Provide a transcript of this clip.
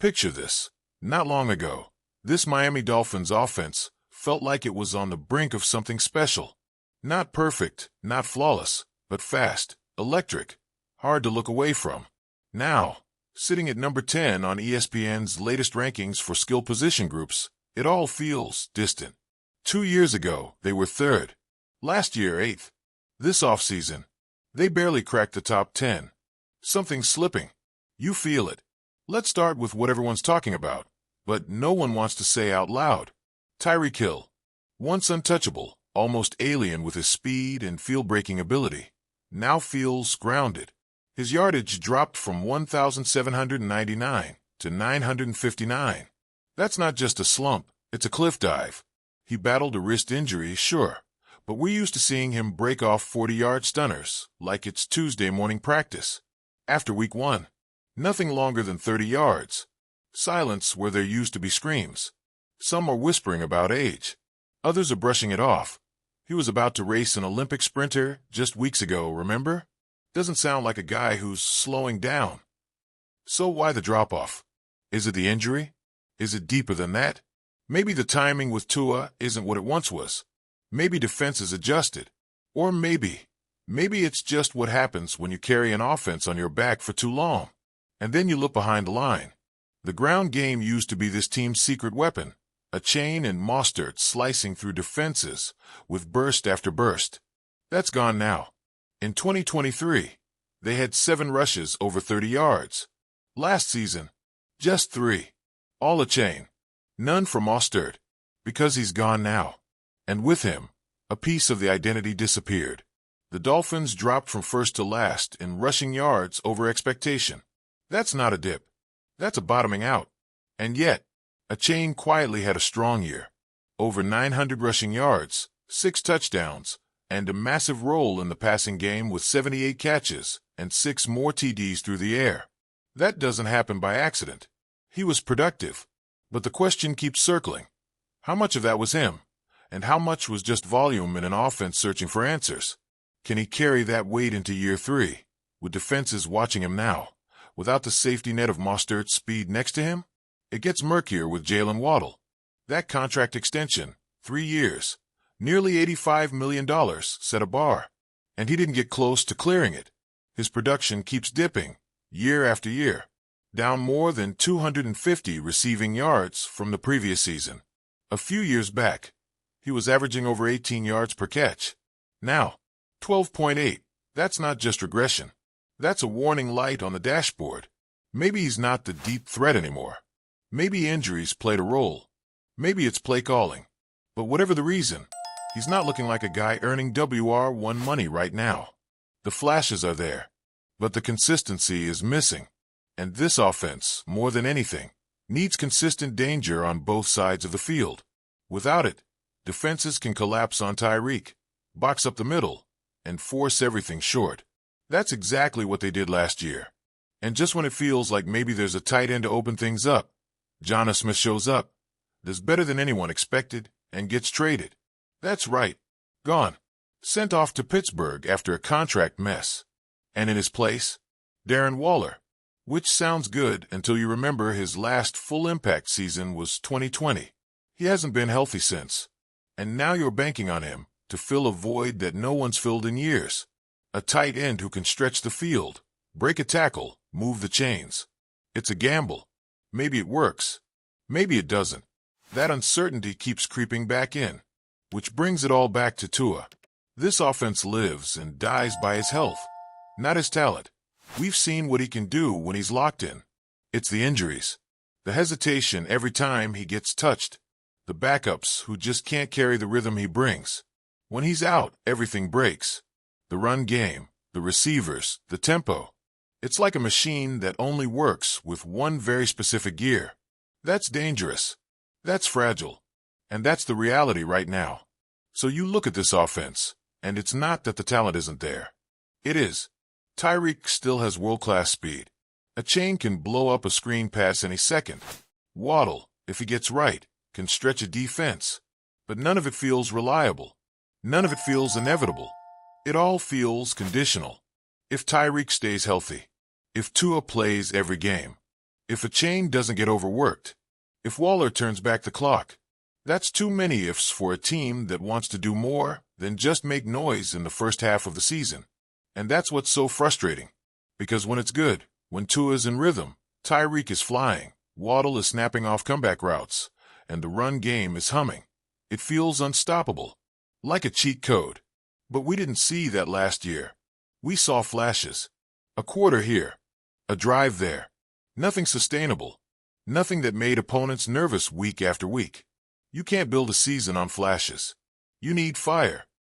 Picture this. Not long ago, this Miami Dolphins offense felt like it was on the brink of something special. Not perfect, not flawless, but fast, electric, hard to look away from. Now, sitting at number 10 on ESPN's latest rankings for skill position groups, it all feels distant. 2 years ago, they were third. Last year, eighth. This offseason, they barely cracked the top 10. Something's slipping. You feel it. Let's start with what everyone's talking about, but no one wants to say out loud. Tyreek Hill. Once untouchable, almost alien with his speed and field-breaking ability, now feels grounded. His yardage dropped from 1,799 to 959. That's not just a slump, it's a cliff dive. He battled a wrist injury, sure, but we're used to seeing him break off 40-yard stunners like it's Tuesday morning practice. After week 1, nothing longer than 30 yards. Silence where there used to be screams. Some are whispering about age. Others are brushing it off. He was about to race an Olympic sprinter just weeks ago, remember? Doesn't sound like a guy who's slowing down. So why the drop-off? Is it the injury? Is it deeper than that? Maybe the timing with Tua isn't what it once was. Maybe defense is adjusted. Or maybe it's just what happens when you carry an offense on your back for too long. And then you look behind the line. The ground game used to be this team's secret weapon, a chain and Mostert slicing through defenses with burst after burst. That's gone now. In 2023, they had 7 rushes over 30 yards. Last season, just 3. All a chain. None for Mostert, because he's gone now. And with him, a piece of the identity disappeared. The Dolphins dropped from first to last in rushing yards over expectation. That's not a dip. That's a bottoming out. And yet, a chain quietly had a strong year. Over 900 rushing yards, 6 touchdowns, and a massive role in the passing game with 78 catches and 6 more TDs through the air. That doesn't happen by accident. He was productive. But the question keeps circling. How much of that was him? And how much was just volume in an offense searching for answers? Can he carry that weight into year 3, with defenses watching him now, without the safety net of Mostert's speed next to him? It gets murkier with Jalen Waddle. That contract extension, 3 years, nearly $85 million, set a bar. And he didn't get close to clearing it. His production keeps dipping, year after year, down more than 250 receiving yards from the previous season. A few years back, he was averaging over 18 yards per catch. Now, 12.8. That's not just regression. That's a warning light on the dashboard. Maybe he's not the deep threat anymore. Maybe injuries played a role. Maybe it's play calling. But whatever the reason, he's not looking like a guy earning WR1 money right now. The flashes are there, but the consistency is missing. And this offense, more than anything, needs consistent danger on both sides of the field. Without it, defenses can collapse on Tyreek, box up the middle, and force everything short. That's exactly what they did last year. And just when it feels like maybe there's a tight end to open things up, Jonnu Smith shows up, does better than anyone expected, and gets traded. That's right. Gone. Sent off to Pittsburgh after a contract mess. And in his place, Darren Waller. Which sounds good until you remember his last full impact season was 2020. He hasn't been healthy since. And now you're banking on him to fill a void that no one's filled in years. A tight end who can stretch the field, break a tackle, move the chains. It's a gamble. Maybe it works. Maybe it doesn't. That uncertainty keeps creeping back in. Which brings it all back to Tua. This offense lives and dies by his health, not his talent. We've seen what he can do when he's locked in. It's the injuries. The hesitation every time he gets touched. The backups who just can't carry the rhythm he brings. When he's out, everything breaks. The run game, the receivers, the tempo. It's like a machine that only works with one very specific gear. That's dangerous. That's fragile. And that's the reality right now. So you look at this offense, and it's not that the talent isn't there. It is. Tyreek still has world-class speed. A chain can blow up a screen pass any second. Waddle, if he gets right, can stretch a defense. But none of it feels reliable. None of it feels inevitable. It all feels conditional. If Tyreek stays healthy. If Tua plays every game. if a chain doesn't get overworked, if Waller turns back the clock. That's too many ifs for a team that wants to do more than just make noise in the first half of the season. And that's what's so frustrating. Because when it's good, when Tua's in rhythm, Tyreek is flying, Waddle is snapping off comeback routes, and the run game is humming, it feels unstoppable, like a cheat code. But we didn't see that last year. We saw flashes. A quarter here, a drive there. Nothing sustainable. Nothing that made opponents nervous week after week. You can't build a season on flashes. You need fire.